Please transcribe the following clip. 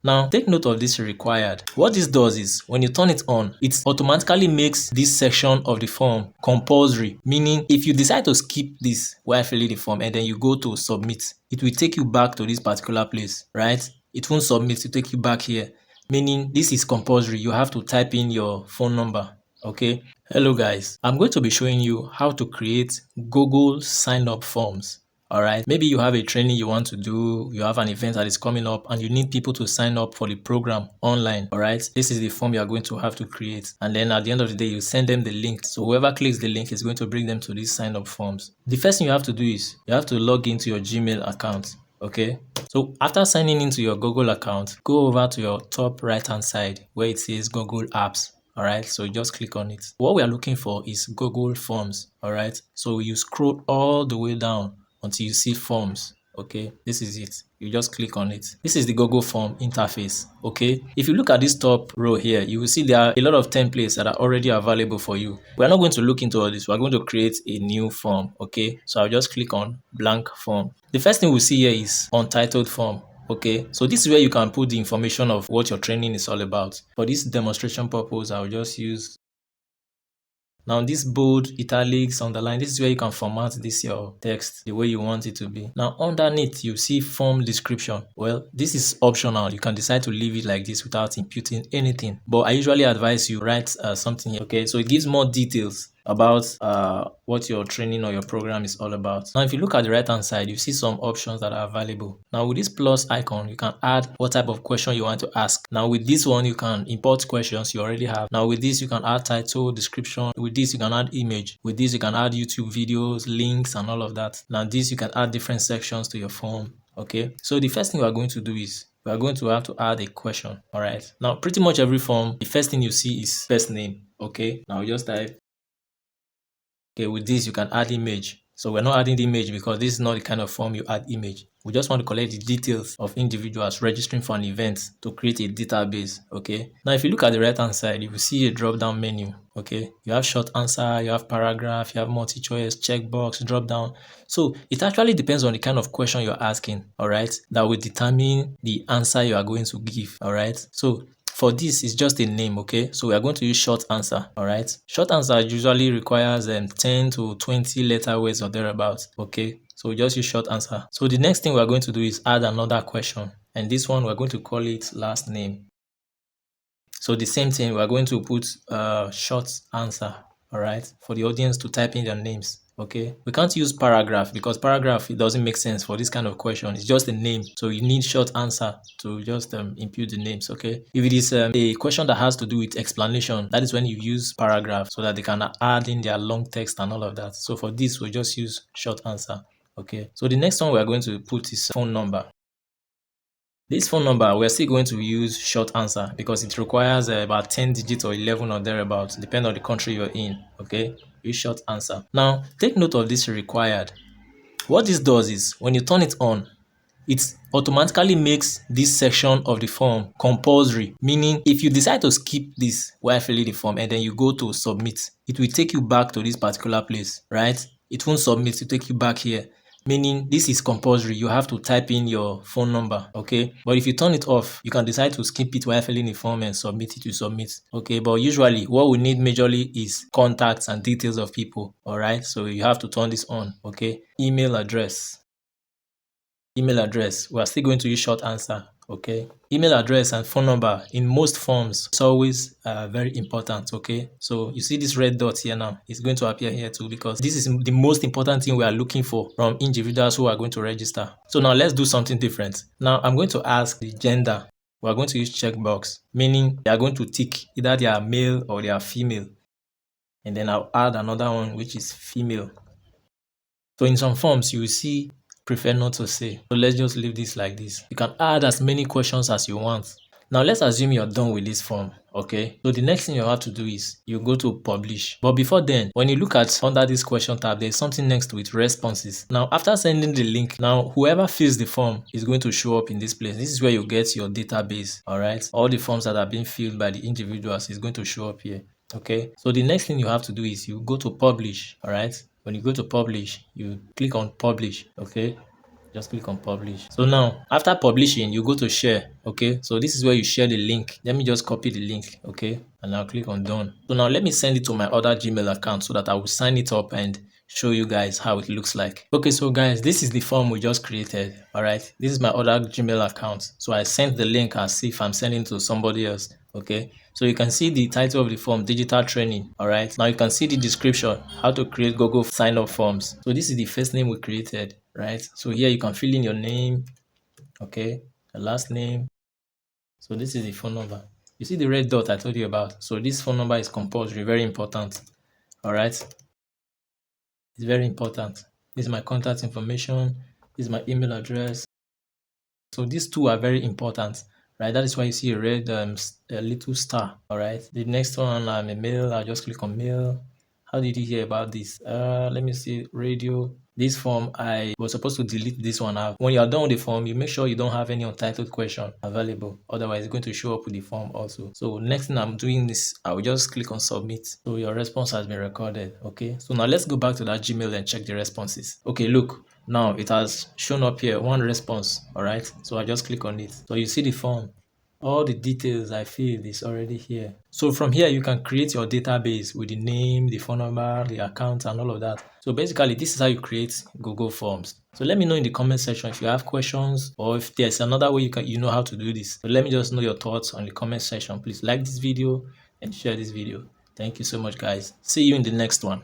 Now, take note of this required. What this does is, when you turn it on, it automatically makes this section of the form compulsory, meaning if you decide to skip this while filling the form and then you go to submit, it will take you back to this particular place, right? It won't submit to take you back here, meaning this is compulsory. You have to type in your phone number, okay? Hello guys, I'm going to be showing you how to create Google sign up forms. All right, maybe you have a training you want to do, you have an event that is coming up and you need people to sign up for the program online. All right, this is the form you are going to have to create, and then at the end of the day you send them the link. So whoever clicks the link is going to bring them to these sign up forms. The first thing you have to do is you have to log into your Gmail account. Okay, so after signing into your Google account, go over to your top right hand side where it says Google Apps. All right, so just click on it. What we are looking for is Google Forms. All right, so you scroll all the way down until you see forms. Okay, this is it. You just click on it. This is the Google form interface. Okay, if you look at this top row here, you will see there are a lot of templates that are already available for you. We're not going to look into all this. We're going to create a new form. Okay, so I'll just click on blank form. The first thing we'll see here is untitled form. Okay, so this is where you can put the information of what your training is all about. For this demonstration purpose, I'll just use. Now this bold, italics, underline, this is where you can format this your text the way you want it to be. Now underneath you see form description. Well, this is optional. You can decide to leave it like this without imputing anything. But I usually advise you write something here. Okay, so it gives more details about what your training or your program is all about. Now if you look at the right hand side, you see some options that are available. Now with this plus icon, you can add what type of question you want to ask. Now with this one, you can import questions you already have. Now with this, you can add title, description. With this, you can add image. With this, you can add YouTube videos, links, and all of that. Now this, you can add different sections to your form. Okay, so the first thing we are going to do is we are going to have to add a question. All right, now pretty much every form, the first thing you see is first name. Okay, now just type. Okay, with this you can add image. So we're not adding the image because this is not the kind of form you add image. We just want to collect the details of individuals registering for an event to create a database. Okay, now if you look at the right hand side, you will see a drop down menu. Okay, you have short answer, you have paragraph, you have multi-choice, checkbox, drop down. So it actually depends on the kind of question you're asking. All right, that will determine the answer you are going to give. All right, so for this, it's just a name, okay? So we are going to use short answer, all right? Short answer usually requires 10 to 20 letter words or thereabouts, okay? So we just use short answer. So the next thing we're going to do is add another question. And this one, we're going to call it last name. So the same thing, we're going to put short answer, all right? For the audience to type in their names. Okay, we can't use paragraph because paragraph, it doesn't make sense for this kind of question. It's just a name, so you need short answer to just impute the names. Okay, if it is a question that has to do with explanation, that is when you use paragraph so that they can add in their long text and all of that. So for this, we just use short answer. Okay, so the next one we are going to put is phone number. This phone number, we're still going to use short answer because it requires about 10 digits or 11 or thereabouts, depending on the country you're in. Okay, use short answer. Now, take note of this required. What this does is, when you turn it on, it automatically makes this section of the form compulsory, meaning if you decide to skip this while filling the form and then you go to submit, it will take you back to this particular place, right? It won't submit to take you back here, meaning this is compulsory. You have to type in your phone number, okay? But if you turn it off, you can decide to skip it while filling the form and submit it to submit, okay? But usually what we need majorly is contacts and details of people, all right? So you have to turn this on, okay? Email address. Email address, we are still going to use short answer. Okay, email address and phone number in most forms is always very important. Okay, so you see this red dot here now, it's going to appear here too because this is the most important thing we are looking for from individuals who are going to register. So now let's do something different. Now I'm going to ask the gender. We are going to use checkbox, meaning they are going to tick either they are male or they are female, and then I'll add another one which is female. So in some forms you will see prefer not to say. So let's just leave this like this. You can add as many questions as you want. Now let's assume you're done with this form, okay? So the next thing you have to do is you go to publish. But before then, when you look at under this question tab, there's something next to it, responses. Now after sending the link, now whoever fills the form is going to show up in this place. This is where you get your database, all right? All the forms that are being filled by the individuals is going to show up here. Okay, so the next thing you have to do is you go to publish, all right? When you go to publish, you click on publish, okay? Just click on publish. So now after publishing, you go to share. Okay, so this is where you share the link. Let me just copy the link. Okay, and I'll click on done. So now let me send it to my other Gmail account so that I will sign it up and show you guys how it looks like. Okay, so guys, this is the form we just created. All right, this is my other Gmail account. So I sent the link as if I'm sending to somebody else. Okay, so you can see the title of the form, digital training. All right, now you can see the description, how to create Google sign up forms. So this is the first name we created, right? So here you can fill in your name, okay, the last name. So this is the phone number. You see the red dot I told you about. So this phone number is compulsory, very important. All right, it's very important. This is my contact information. This is my email address. So these two are very important, right? That is why you see a red a little star. All right. The next one, a mail. I'll just click on mail. How did you hear about this? Let me see. Radio. This form, I was supposed to delete this one out. When you are done with the form, you make sure you don't have any untitled question available. Otherwise, it's going to show up with the form also. So next thing I'm doing is I will just click on submit. So your response has been recorded. Okay. So now let's go back to that Gmail and check the responses. Okay, look. Now it has shown up here, one response. All right. So I just click on it. So you see the form. All the details I filled is already here. So from here, you can create your database with the name, the phone number, the account, and all of that. So basically, this is how you create Google Forms. So let me know in the comment section if you have questions or if there's another way you know how to do this. So let me just know your thoughts on the comment section. Please like this video and share this video. Thank you so much, guys. See you in the next one.